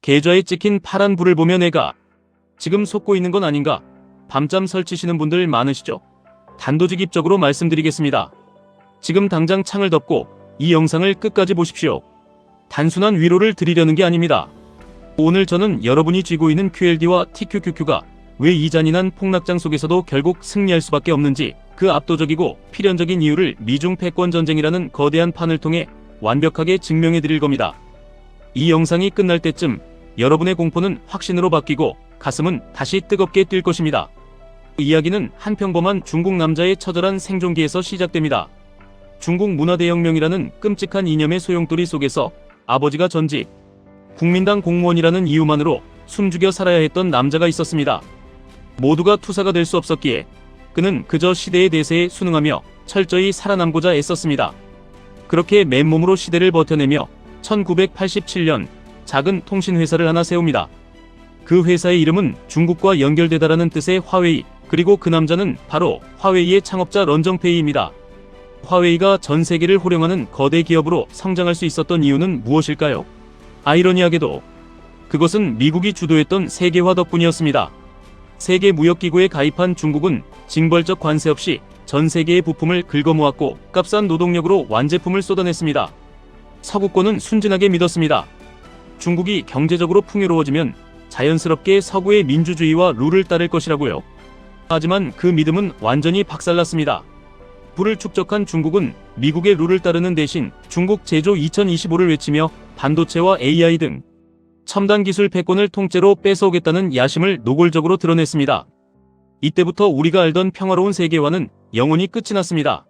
계좌에 찍힌 파란 불을 보며 내가 지금 속고 있는 건 아닌가? 밤잠 설치시는 분들 많으시죠? 단도직입적으로 말씀드리겠습니다. 지금 당장 창을 덮고 이 영상을 끝까지 보십시오. 단순한 위로를 드리려는 게 아닙니다. 오늘 저는 여러분이 쥐고 있는 QLD와 TQQQ가 왜 이 잔인한 폭락장 속에서도 결국 승리할 수밖에 없는지, 그 압도적이고 필연적인 이유를 미중 패권 전쟁이라는 거대한 판을 통해 완벽하게 증명해 드릴 겁니다. 이 영상이 끝날 때쯤 여러분의 공포는 확신으로 바뀌고 가슴은 다시 뜨겁게 뛸 것입니다. 이야기는 한 평범한 중국 남자의 처절한 생존기에서 시작됩니다. 중국 문화대혁명이라는 끔찍한 이념의 소용돌이 속에서 아버지가 전직 국민당 공무원이라는 이유만으로 숨죽여 살아야 했던 남자가 있었습니다. 모두가 투사가 될 수 없었기에 그는 그저 시대의 대세에 순응하며 철저히 살아남고자 애썼습니다. 그렇게 맨몸으로 시대를 버텨내며 1987년 작은 통신회사를 하나 세웁니다. 그 회사의 이름은 중국과 연결되다라는 뜻의 화웨이, 그리고 그 남자는 바로 화웨이의 창업자 런정페이입니다. 화웨이가 전 세계를 호령하는 거대 기업으로 성장할 수 있었던 이유는 무엇일까요? 아이러니하게도 그것은 미국이 주도했던 세계화 덕분이었습니다. 세계무역기구에 가입한 중국은 징벌적 관세 없이 전 세계의 부품을 긁어모았고 값싼 노동력으로 완제품을 쏟아냈습니다. 서구권은 순진하게 믿었습니다. 중국이 경제적으로 풍요로워지면 자연스럽게 서구의 민주주의와 룰을 따를 것이라고요. 하지만 그 믿음은 완전히 박살났습니다. 부를 축적한 중국은 미국의 룰을 따르는 대신 중국 제조 2025를 외치며 반도체와 AI 등 첨단 기술 패권을 통째로 뺏어오겠다는 야심을 노골적으로 드러냈습니다. 이때부터 우리가 알던 평화로운 세계화는 영원히 끝이 났습니다.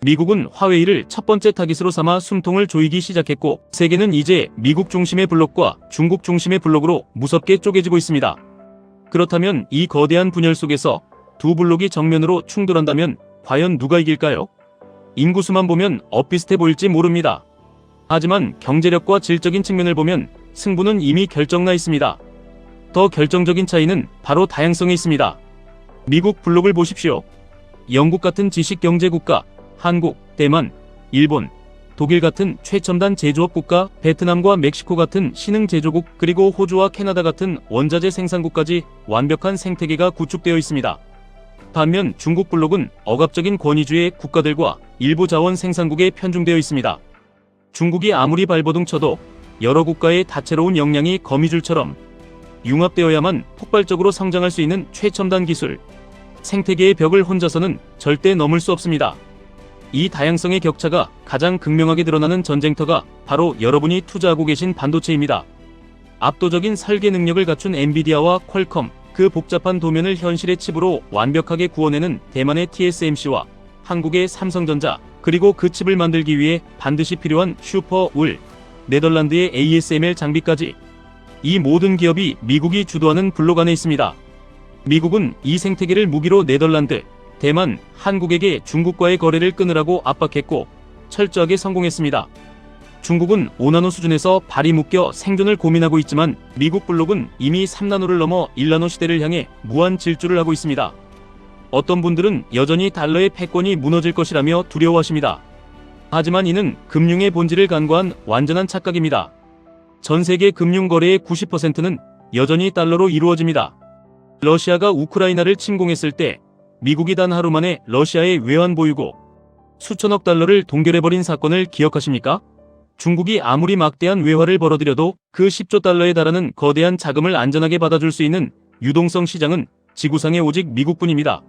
미국은 화웨이를 첫 번째 타깃으로 삼아 숨통을 조이기 시작했고, 세계는 이제 미국 중심의 블록과 중국 중심의 블록으로 무섭게 쪼개지고 있습니다. 그렇다면 이 거대한 분열 속에서 두 블록이 정면으로 충돌한다면 과연 누가 이길까요? 인구수만 보면 엇비슷해 보일지 모릅니다. 하지만 경제력과 질적인 측면을 보면 승부는 이미 결정나 있습니다. 더 결정적인 차이는 바로 다양성에 있습니다. 미국 블록을 보십시오. 영국 같은 지식경제국가, 한국, 대만, 일본, 독일 같은 최첨단 제조업 국가, 베트남과 멕시코 같은 신흥 제조국, 그리고 호주와 캐나다 같은 원자재 생산국까지 완벽한 생태계가 구축되어 있습니다. 반면 중국 블록은 억압적인 권위주의 국가들과 일부 자원 생산국에 편중되어 있습니다. 중국이 아무리 발버둥 쳐도 여러 국가의 다채로운 역량이 거미줄처럼 융합되어야만 폭발적으로 성장할 수 있는 최첨단 기술, 생태계의 벽을 혼자서는 절대 넘을 수 없습니다. 이 다양성의 격차가 가장 극명하게 드러나는 전쟁터가 바로 여러분이 투자하고 계신 반도체입니다. 압도적인 설계 능력을 갖춘 엔비디아와 퀄컴, 그 복잡한 도면을 현실의 칩으로 완벽하게 구워내는 대만의 TSMC와 한국의 삼성전자, 그리고 그 칩을 만들기 위해 반드시 필요한 슈퍼울, 네덜란드의 ASML 장비까지, 이 모든 기업이 미국이 주도하는 블록 안에 있습니다. 미국은 이 생태계를 무기로 네덜란드, 대만, 한국에게 중국과의 거래를 끊으라고 압박했고 철저하게 성공했습니다. 중국은 5나노 수준에서 발이 묶여 생존을 고민하고 있지만 미국 블록은 이미 3나노를 넘어 1나노 시대를 향해 무한 질주를 하고 있습니다. 어떤 분들은 여전히 달러의 패권이 무너질 것이라며 두려워하십니다. 하지만 이는 금융의 본질을 간과한 완전한 착각입니다. 전 세계 금융 거래의 90%는 여전히 달러로 이루어집니다. 러시아가 우크라이나를 침공했을 때 미국이 단 하루 만에 러시아의 외환 보유고 수천억 달러를 동결해버린 사건을 기억하십니까? 중국이 아무리 막대한 외화를 벌어들여도 그 10조 달러에 달하는 거대한 자금을 안전하게 받아줄 수 있는 유동성 시장은 지구상에 오직 미국뿐입니다.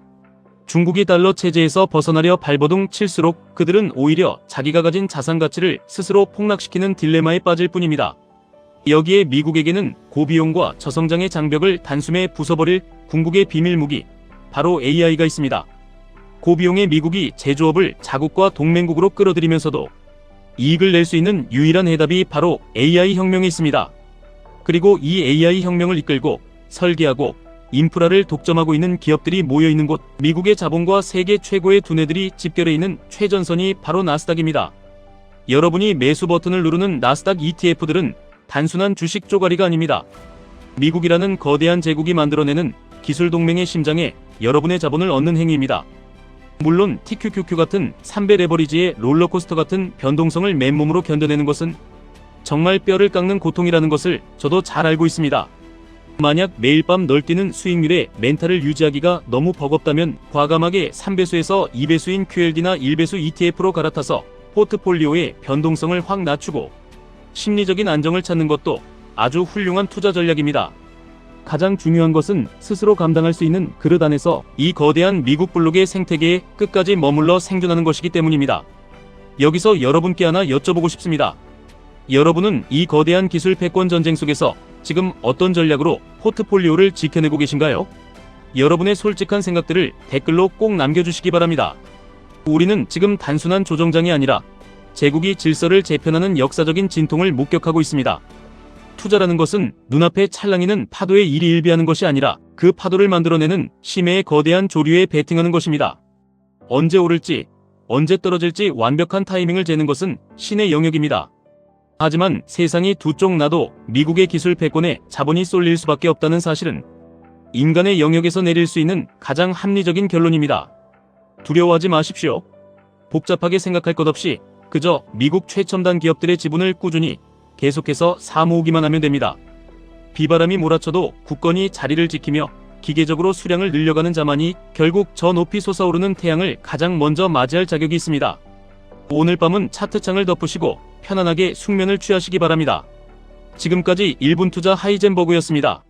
중국이 달러 체제에서 벗어나려 발버둥 칠수록 그들은 오히려 자기가 가진 자산 가치를 스스로 폭락시키는 딜레마에 빠질 뿐입니다. 여기에 미국에게는 고비용과 저성장의 장벽을 단숨에 부숴버릴 궁극의 비밀 무기, 바로 AI가 있습니다. 고비용의 미국이 제조업을 자국과 동맹국으로 끌어들이면서도 이익을 낼 수 있는 유일한 해답이 바로 AI 혁명에 있습니다. 그리고 이 AI 혁명을 이끌고 설계하고 인프라를 독점하고 있는 기업들이 모여있는 곳, 미국의 자본과 세계 최고의 두뇌들이 집결해 있는 최전선이 바로 나스닥입니다. 여러분이 매수 버튼을 누르는 나스닥 ETF들은 단순한 주식 쪼가리가 아닙니다. 미국이라는 거대한 제국이 만들어내는 기술 동맹의 심장에 여러분의 자본을 얻는 행위입니다. 물론 TQQQ 같은 3배 레버리지의 롤러코스터 같은 변동성을 맨몸으로 견뎌내는 것은 정말 뼈를 깎는 고통이라는 것을 저도 잘 알고 있습니다. 만약 매일 밤 널뛰는 수익률에 멘탈을 유지하기가 너무 버겁다면 과감하게 3배수에서 2배수인 QLD나 1배수 ETF로 갈아타서 포트폴리오의 변동성을 확 낮추고 심리적인 안정을 찾는 것도 아주 훌륭한 투자 전략입니다. 가장 중요한 것은 스스로 감당할 수 있는 그릇 안에서 이 거대한 미국 블록의 생태계에 끝까지 머물러 생존하는 것이기 때문입니다. 여기서 여러분께 하나 여쭤보고 싶습니다. 여러분은 이 거대한 기술 패권 전쟁 속에서 지금 어떤 전략으로 포트폴리오를 지켜내고 계신가요? 여러분의 솔직한 생각들을 댓글로 꼭 남겨주시기 바랍니다. 우리는 지금 단순한 조정장이 아니라 제국이 질서를 재편하는 역사적인 진통을 목격하고 있습니다. 투자라는 것은 눈앞에 찰랑이는 파도에 일희일비하는 것이 아니라 그 파도를 만들어내는 심해의 거대한 조류에 베팅하는 것입니다. 언제 오를지, 언제 떨어질지 완벽한 타이밍을 재는 것은 신의 영역입니다. 하지만 세상이 두 쪽 나도 미국의 기술 패권에 자본이 쏠릴 수밖에 없다는 사실은 인간의 영역에서 내릴 수 있는 가장 합리적인 결론입니다. 두려워하지 마십시오. 복잡하게 생각할 것 없이 그저 미국 최첨단 기업들의 지분을 꾸준히 계속해서 사모으기만 하면 됩니다. 비바람이 몰아쳐도 굳건히 자리를 지키며 기계적으로 수량을 늘려가는 자만이 결국 저 높이 솟아오르는 태양을 가장 먼저 맞이할 자격이 있습니다. 오늘 밤은 차트창을 덮으시고 편안하게 숙면을 취하시기 바랍니다. 지금까지 1분 투자 하이젠버그였습니다.